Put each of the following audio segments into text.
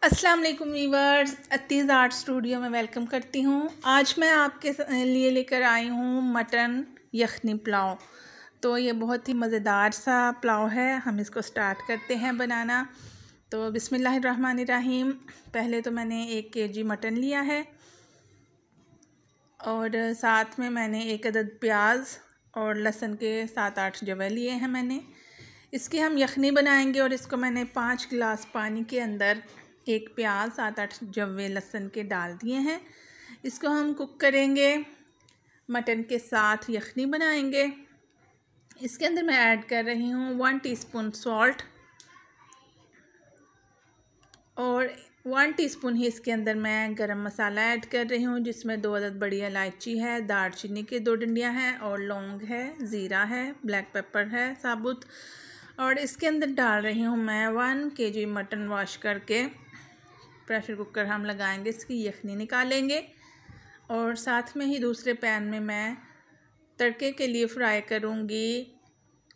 अस्सलाम वालेकुम viewers, अतीज़ art studio में वेलकम करती हूँ। आज मैं आपके लिए लेकर आई हूँ मटन यखनी पुलाव। तो ये बहुत ही मज़ेदार सा पुलाव है। हम इसको स्टार्ट करते हैं बनाना। तो बिस्मिल्लाहिर्रहमानिर्रहीम। पहले तो मैंने 1 kg मटन लिया है और साथ में मैंने 1 अदद प्याज और लहसुन के 7-8 जवे लिए हैं मैंने। इसकी हम यखनी बनाएंगे और इसको मैंने 5 गिलास पानी के अंदर 1 प्याज 7-8 जवे लहसुन के डाल दिए हैं। इसको हम कुक करेंगे, मटन के साथ यखनी बनाएंगे। इसके अंदर मैं ऐड कर रही हूँ 1 टीस्पून सॉल्ट और 1 टीस्पून ही इसके अंदर मैं गरम मसाला ऐड कर रही हूँ, जिसमें 2 अदद बड़ी इलायची है, दालचीनी के 2 डंडियाँ हैं और लौंग है, ज़ीरा है, ब्लैक पेपर है साबुत। और इसके अंदर डाल रही हूँ मैं 1 kg मटन वॉश करके। प्रेशर कुकर हम लगाएंगे, इसकी यखनी निकालेंगे और साथ में ही दूसरे पैन में मैं तड़के के लिए फ्राई करूँगी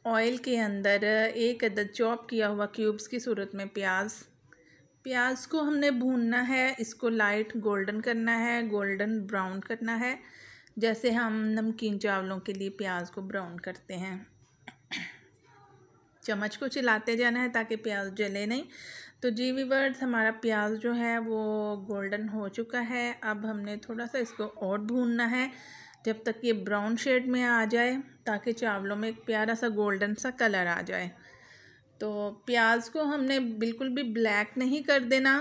ऑयल के अंदर 1 अदद चॉप किया हुआ क्यूब्स की सूरत में प्याज को हमने भूनना है। इसको लाइट गोल्डन करना है, गोल्डन ब्राउन करना है, जैसे हम नमकीन चावलों के लिए प्याज को ब्राउन करते हैं। चम्मच को चलाते जाना है ताकि प्याज जले नहीं। तो जी व्यूअर्स, हमारा प्याज जो है वो गोल्डन हो चुका है। अब हमने थोड़ा सा इसको और भूनना है जब तक ये ब्राउन शेड में आ जाए, ताकि चावलों में एक प्यारा सा गोल्डन सा कलर आ जाए। तो प्याज को हमने बिल्कुल भी ब्लैक नहीं कर देना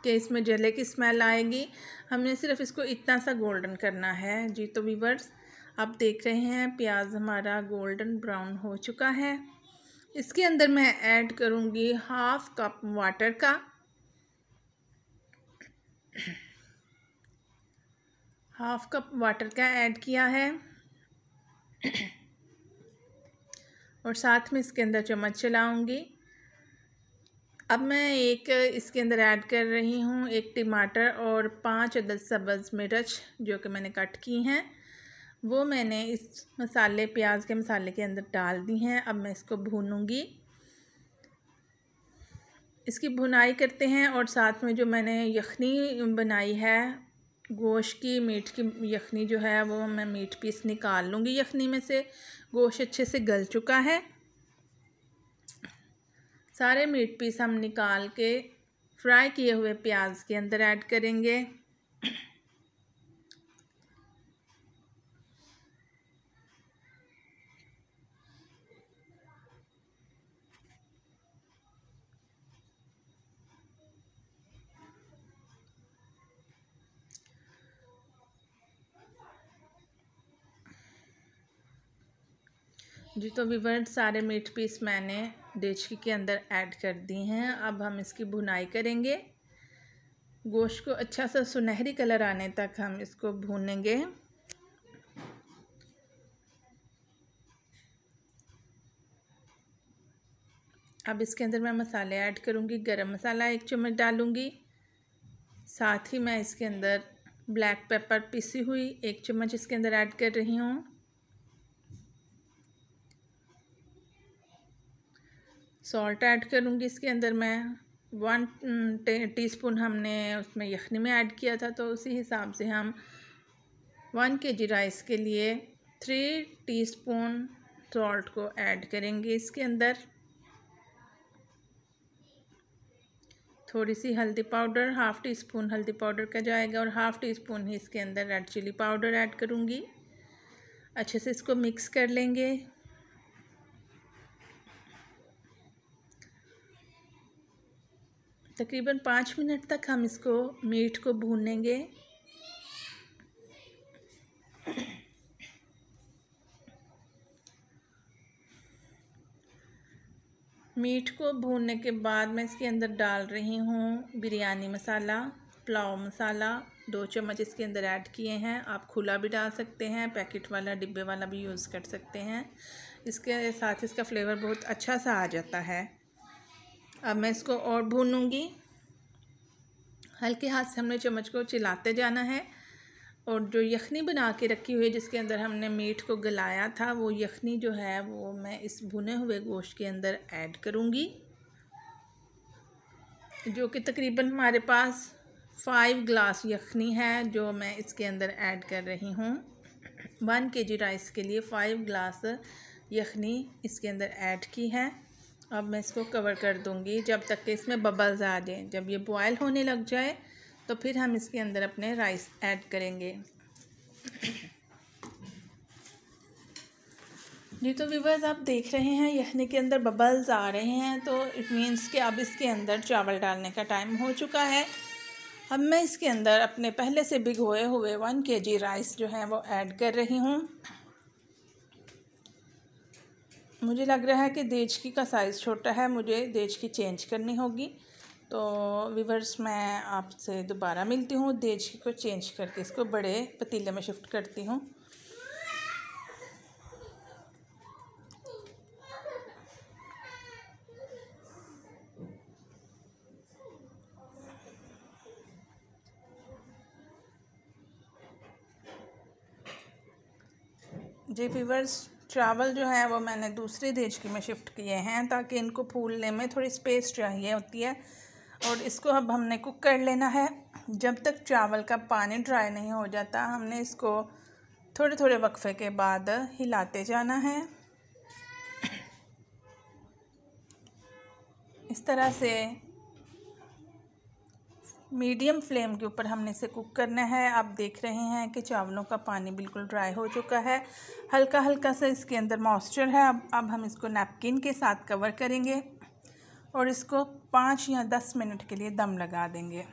कि इसमें जले की स्मेल आएगी। हमने सिर्फ इसको इतना सा गोल्डन करना है। जी तो व्यूअर्स, आप देख रहे हैं प्याज हमारा गोल्डन ब्राउन हो चुका है। इसके अंदर मैं ऐड करूँगी 1/2 कप वाटर का। 1/2 कप वाटर का ऐड किया है और साथ में इसके अंदर चम्मच चलाऊँगी। अब मैं इसके अंदर ऐड कर रही हूँ 1 टमाटर और 5 अदद सब्ज़ मिर्च जो कि मैंने कट की हैं, वो मैंने इस प्याज के मसाले के अंदर डाल दी हैं। अब मैं इसको भूनूंगी, इसकी भुनाई करते हैं। और साथ में जो मैंने यखनी बनाई है गोश्त की, मीट की यखनी जो है वो मैं मीट पीस निकाल लूँगी यखनी में से। गोश्त अच्छे से गल चुका है। सारे मीट पीस हम निकाल के फ्राई किए हुए प्याज के अंदर ऐड करेंगे। जी तो व्यूअर्स, सारे मीट पीस मैंने देचकी के अंदर ऐड कर दी हैं। अब हम इसकी भुनाई करेंगे। गोश्त को अच्छा सा सुनहरी कलर आने तक हम इसको भूनेंगे। अब इसके अंदर मैं मसाले ऐड करूँगी। गरम मसाला 1 चम्मच डालूँगी। साथ ही मैं इसके अंदर ब्लैक पेपर पिसी हुई 1 चम्मच इसके अंदर ऐड कर रही हूँ। सॉल्ट ऐड करूँगी इसके अंदर मैं 1 टीस्पून हमने उसमें यखनी में ऐड किया था, तो उसी हिसाब से हम 1 kg राइस के लिए 3 टीस्पून सॉल्ट को ऐड करेंगे इसके अंदर। थोड़ी सी हल्दी पाउडर, 1/2 टीस्पून हल्दी पाउडर का जाएगा और 1/2 टीस्पून ही इसके अंदर रेड चिली पाउडर ऐड करूँगी। अच्छे से इसको मिक्स कर लेंगे। तकरीबन 5 मिनट तक हम इसको मीट को भूनेंगे। मीट को भूनने के बाद मैं इसके अंदर डाल रही हूँ बिरयानी मसाला, पुलाव मसाला 2 चम्मच इसके अंदर ऐड किए हैं। आप खुला भी डाल सकते हैं, पैकेट वाला डिब्बे वाला भी यूज़ कर सकते हैं। इसके साथ इसका फ्लेवर बहुत अच्छा सा आ जाता है। अब मैं इसको और भूनूंगी। हल्के हाथ से हमने चम्मच को चलाते जाना है। और जो यखनी बना के रखी हुई है जिसके अंदर हमने मीट को गलाया था, वो यखनी जो है वो मैं इस भुने हुए गोश्त के अंदर ऐड करूँगी। जो कि तकरीबन हमारे पास 5 ग्लास यखनी है जो मैं इसके अंदर ऐड कर रही हूँ। 1 kg राइस के लिए 5 ग्लास यखनी इसके अंदर ऐड की है। अब मैं इसको कवर कर दूँगी जब तक कि इसमें बबल्स आ जाएँ। जब ये बॉयल होने लग जाए तो फिर हम इसके अंदर अपने राइस ऐड करेंगे। जी तो व्यूअर्स आप देख रहे हैं यखनी के अंदर बबल्स आ रहे हैं, तो इट मीन्स कि अब इसके अंदर चावल डालने का टाइम हो चुका है। अब मैं इसके अंदर अपने पहले से भिगोए हुए 1 kg राइस जो है वो ऐड कर रही हूँ। मुझे लग रहा है कि देचकी का साइज़ छोटा है, मुझे देचकी चेंज करनी होगी। तो व्यूअर्स मैं आपसे दोबारा मिलती हूँ, देचकी को चेंज करके इसको बड़े पतीले में शिफ्ट करती हूँ। जी व्यूअर्स, चावल जो है वो मैंने दूसरी देचकी में शिफ्ट किए हैं ताकि इनको फूलने में थोड़ी स्पेस चाहिए होती है। और इसको अब हमने कुक कर लेना है। जब तक चावल का पानी ड्राई नहीं हो जाता हमने इसको थोड़े थोड़े वक्फे के बाद हिलाते जाना है। इस तरह से मीडियम फ्लेम के ऊपर हमने इसे कुक करना है। आप देख रहे हैं कि चावलों का पानी बिल्कुल ड्राई हो चुका है, हल्का हल्का सा इसके अंदर मॉइस्चर है। अब हम इसको नैपकिन के साथ कवर करेंगे और इसको 5 या 10 मिनट के लिए दम लगा देंगे।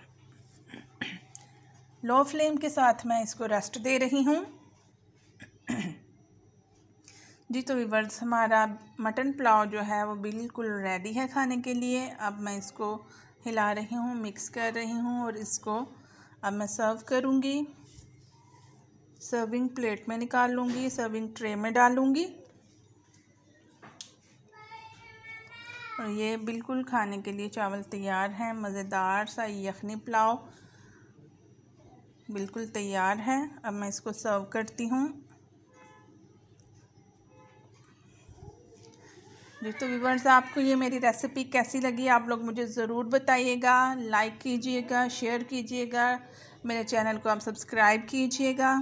लो फ्लेम के साथ मैं इसको रेस्ट दे रही हूँ। जी तो व्यूअर्स, हमारा मटन पुलाव जो है वो बिल्कुल रेडी है खाने के लिए। अब मैं इसको हिला रही हूँ, मिक्स कर रही हूँ और इसको अब मैं सर्व करूँगी। सर्विंग प्लेट में निकाल लूँगी, सर्विंग ट्रे में डालूँगी और ये बिल्कुल खाने के लिए चावल तैयार हैं। मज़ेदार सा यखनी पुलाव बिल्कुल तैयार है। अब मैं इसको सर्व करती हूँ। जी तो व्यूअर्स, आपको ये मेरी रेसिपी कैसी लगी आप लोग मुझे ज़रूर बताइएगा। लाइक कीजिएगा, शेयर कीजिएगा, मेरे चैनल को आप सब्सक्राइब कीजिएगा,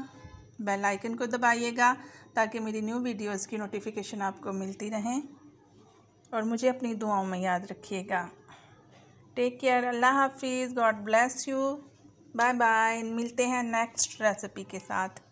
बेल आइकन को दबाइएगा ताकि मेरी न्यू वीडियोस की नोटिफिकेशन आपको मिलती रहें। और मुझे अपनी दुआओं में याद रखिएगा। टेक केयर, अल्लाह हाफिज़, God bless you, bye bye. मिलते हैं नेक्स्ट रेसिपी के साथ।